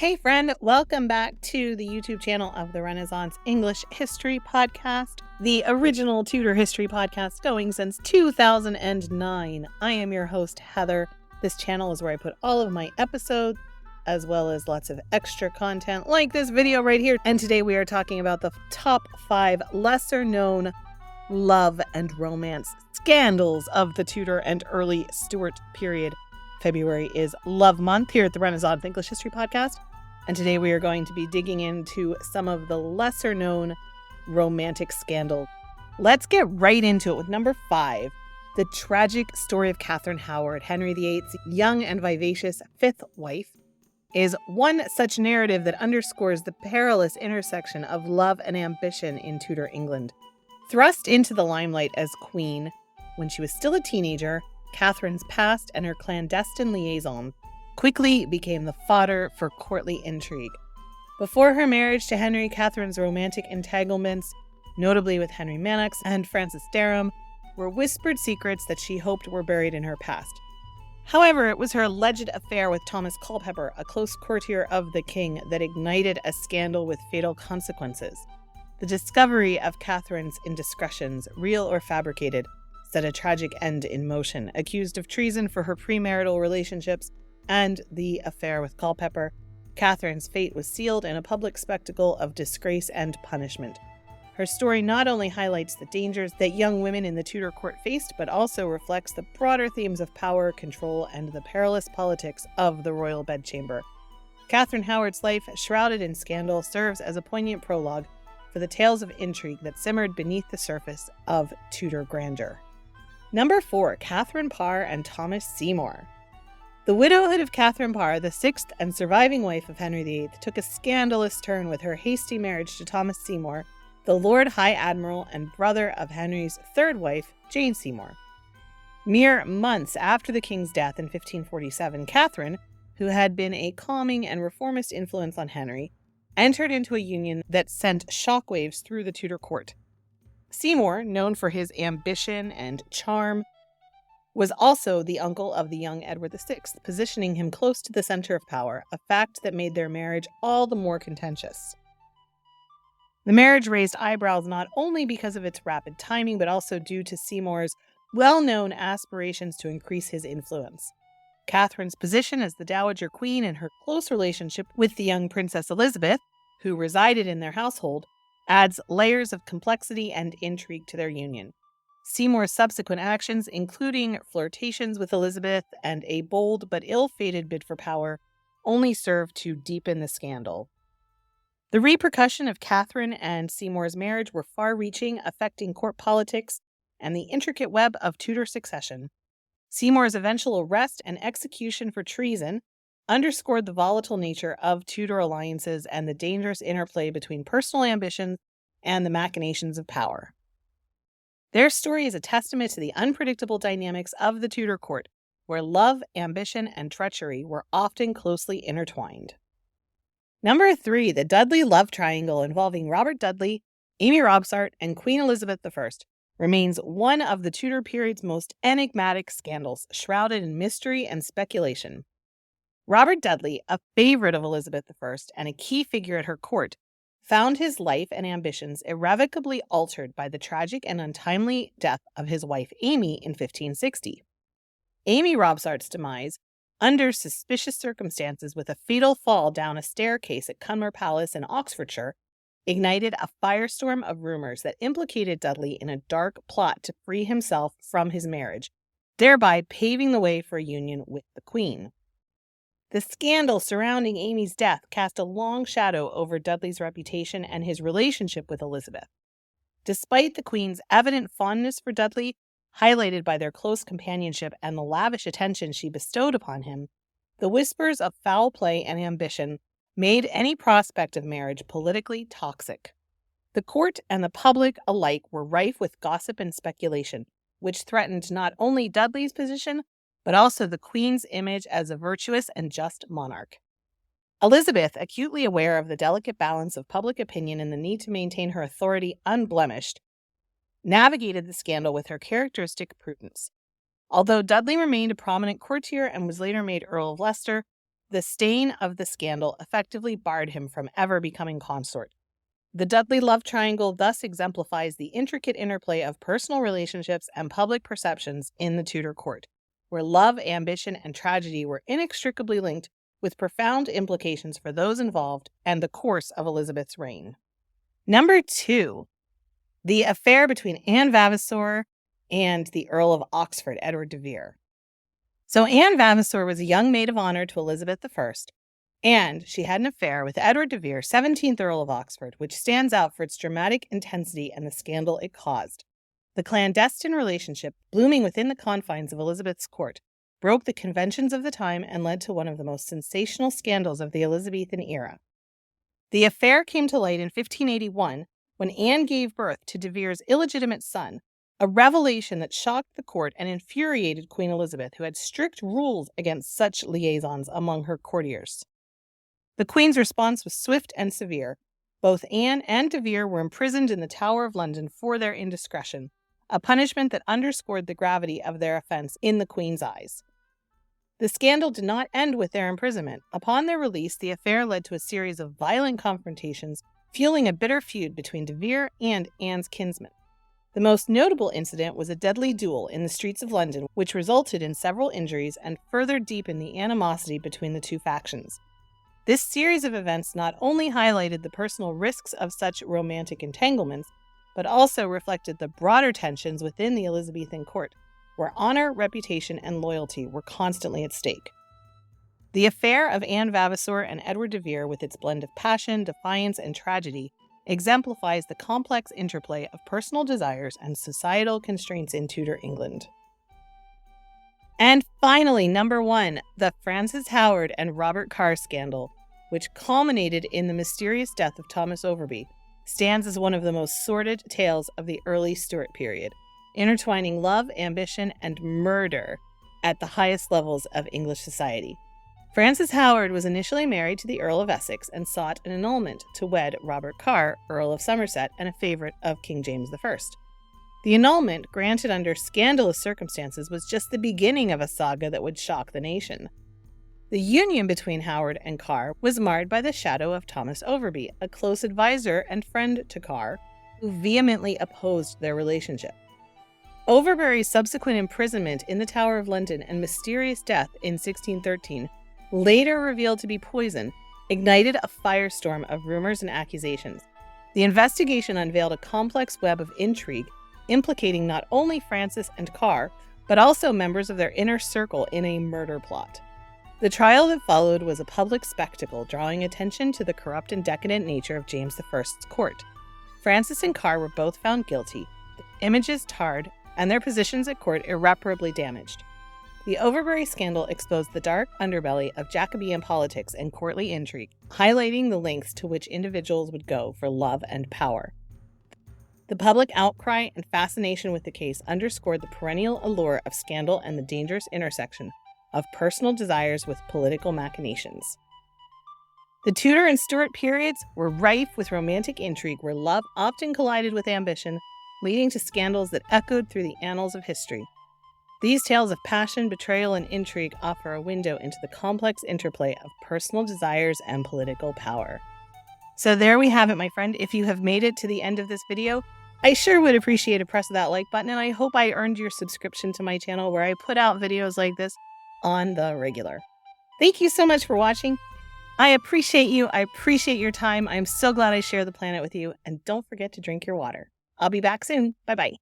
Hey friend, welcome back to the YouTube channel of the Renaissance English History Podcast, the original Tudor history podcast going since 2009. I am your host, Heather. This channel is where I put all of my episodes, as well as lots of extra content like this video right here. And today we are talking about the top 5 lesser known love and romance scandals of the Tudor and early Stuart period. February is Love Month here at the Renaissance English History Podcast, and today we are going to be digging into some of the lesser-known romantic scandals. Let's get right into it with number 5, the tragic story of Katherine Howard, Henry VIII's young and vivacious 5th wife, is one such narrative that underscores the perilous intersection of love and ambition in Tudor England. Thrust into the limelight as queen when she was still a teenager, Catherine's past and her clandestine liaisons quickly became the fodder for courtly intrigue. Before her marriage to Henry, Catherine's romantic entanglements, notably with Henry Manox and Frances Dereham, were whispered secrets that she hoped were buried in her past. However, it was her alleged affair with Thomas Culpeper, a close courtier of the king, that ignited a scandal with fatal consequences. The discovery of Catherine's indiscretions, real or fabricated, set a tragic end in motion. Accused of treason for her premarital relationships and the affair with Culpeper, Catherine's fate was sealed in a public spectacle of disgrace and punishment. Her story not only highlights the dangers that young women in the Tudor court faced, but also reflects the broader themes of power, control, and the perilous politics of the royal bedchamber. Katherine Howard's life, shrouded in scandal, serves as a poignant prologue for the tales of intrigue that simmered beneath the surface of Tudor grandeur. Number 4, Catherine Parr and Thomas Seymour. The widowhood of Catherine Parr, the 6th and surviving wife of Henry VIII, took a scandalous turn with her hasty marriage to Thomas Seymour, the Lord High Admiral and brother of Henry's 3rd wife, Jane Seymour. Mere months after the king's death in 1547, Catherine, who had been a calming and reformist influence on Henry, entered into a union that sent shockwaves through the Tudor court. Seymour, known for his ambition and charm, was also the uncle of the young Edward VI, positioning him close to the center of power, a fact that made their marriage all the more contentious. The marriage raised eyebrows not only because of its rapid timing, but also due to Seymour's well-known aspirations to increase his influence. Catherine's position as the Dowager Queen and her close relationship with the young Princess Elizabeth, who resided in their household, adds layers of complexity and intrigue to their union. Seymour's subsequent actions, including flirtations with Elizabeth and a bold but ill-fated bid for power, only served to deepen the scandal. The repercussions of Catherine and Seymour's marriage were far-reaching, affecting court politics and the intricate web of Tudor succession. Seymour's eventual arrest and execution for treason underscored the volatile nature of Tudor alliances and the dangerous interplay between personal ambitions and the machinations of power. Their story is a testament to the unpredictable dynamics of the Tudor court, where love, ambition, and treachery were often closely intertwined. Number 3, the Dudley Love Triangle involving Robert Dudley, Amy Robsart, and Queen Elizabeth I remains one of the Tudor period's most enigmatic scandals, shrouded in mystery and speculation. Robert Dudley, a favorite of Elizabeth I and a key figure at her court, found his life and ambitions irrevocably altered by the tragic and untimely death of his wife Amy in 1560. Amy Robsart's demise, under suspicious circumstances with a fatal fall down a staircase at Cumnor Palace in Oxfordshire, ignited a firestorm of rumors that implicated Dudley in a dark plot to free himself from his marriage, thereby paving the way for a union with the Queen. The scandal surrounding Amy's death cast a long shadow over Dudley's reputation and his relationship with Elizabeth. Despite the Queen's evident fondness for Dudley, highlighted by their close companionship and the lavish attention she bestowed upon him, the whispers of foul play and ambition made any prospect of marriage politically toxic. The court and the public alike were rife with gossip and speculation, which threatened not only Dudley's position, but also the Queen's image as a virtuous and just monarch. Elizabeth, acutely aware of the delicate balance of public opinion and the need to maintain her authority unblemished, navigated the scandal with her characteristic prudence. Although Dudley remained a prominent courtier and was later made Earl of Leicester, the stain of the scandal effectively barred him from ever becoming consort. The Dudley Love Triangle thus exemplifies the intricate interplay of personal relationships and public perceptions in the Tudor court, where love, ambition, and tragedy were inextricably linked with profound implications for those involved and the course of Elizabeth's reign. Number 2, the affair between Anne Vavasor and the Earl of Oxford, Edward de Vere. So Anne Vavasor was a young maid of honor to Elizabeth I, and she had an affair with Edward de Vere, 17th Earl of Oxford, which stands out for its dramatic intensity and the scandal it caused. The clandestine relationship, blooming within the confines of Elizabeth's court, broke the conventions of the time and led to one of the most sensational scandals of the Elizabethan era. The affair came to light in 1581 when Anne gave birth to de Vere's illegitimate son, a revelation that shocked the court and infuriated Queen Elizabeth, who had strict rules against such liaisons among her courtiers. The Queen's response was swift and severe. Both Anne and de Vere were imprisoned in the Tower of London for their indiscretion, a punishment that underscored the gravity of their offense in the Queen's eyes. The scandal did not end with their imprisonment. Upon their release, the affair led to a series of violent confrontations, fueling a bitter feud between de Vere and Anne's kinsman. The most notable incident was a deadly duel in the streets of London, which resulted in several injuries and further deepened the animosity between the two factions. This series of events not only highlighted the personal risks of such romantic entanglements, but also reflected the broader tensions within the Elizabethan court, where honor, reputation, and loyalty were constantly at stake. The affair of Anne Vavasor and Edward de Vere, with its blend of passion, defiance, and tragedy, exemplifies the complex interplay of personal desires and societal constraints in Tudor England. And finally, number 1, the Frances Howard and Robert Carr scandal, which culminated in the mysterious death of Thomas Overbury, stands as one of the most sordid tales of the early Stuart period, intertwining love, ambition, and murder at the highest levels of English society. Frances Howard was initially married to the Earl of Essex and sought an annulment to wed Robert Carr, Earl of Somerset and a favorite of King James I. The annulment, granted under scandalous circumstances, was just the beginning of a saga that would shock the nation. The union between Howard and Carr was marred by the shadow of Thomas Overbury, a close advisor and friend to Carr, who vehemently opposed their relationship. Overbury's subsequent imprisonment in the Tower of London and mysterious death in 1613, later revealed to be poison, ignited a firestorm of rumors and accusations. The investigation unveiled a complex web of intrigue, implicating not only Frances and Carr, but also members of their inner circle in a murder plot. The trial that followed was a public spectacle, drawing attention to the corrupt and decadent nature of James I's court. Frances and Carr were both found guilty, their images tarred, and their positions at court irreparably damaged. The Overbury scandal exposed the dark underbelly of Jacobean politics and courtly intrigue, highlighting the lengths to which individuals would go for love and power. The public outcry and fascination with the case underscored the perennial allure of scandal and the dangerous intersection of personal desires with political machinations. The Tudor and Stuart periods were rife with romantic intrigue, where love often collided with ambition, leading to scandals that echoed through the annals of history. These tales of passion, betrayal, and intrigue offer a window into the complex interplay of personal desires and political power. So there we have it, my friend. If you have made it to the end of this video, I sure would appreciate a press of that like button, and I hope I earned your subscription to my channel, where I put out videos like this on the regular. Thank you so much for watching. I appreciate you. I appreciate your time. I'm so glad I share the planet with you. And don't forget to drink your water. I'll be back soon. Bye-bye.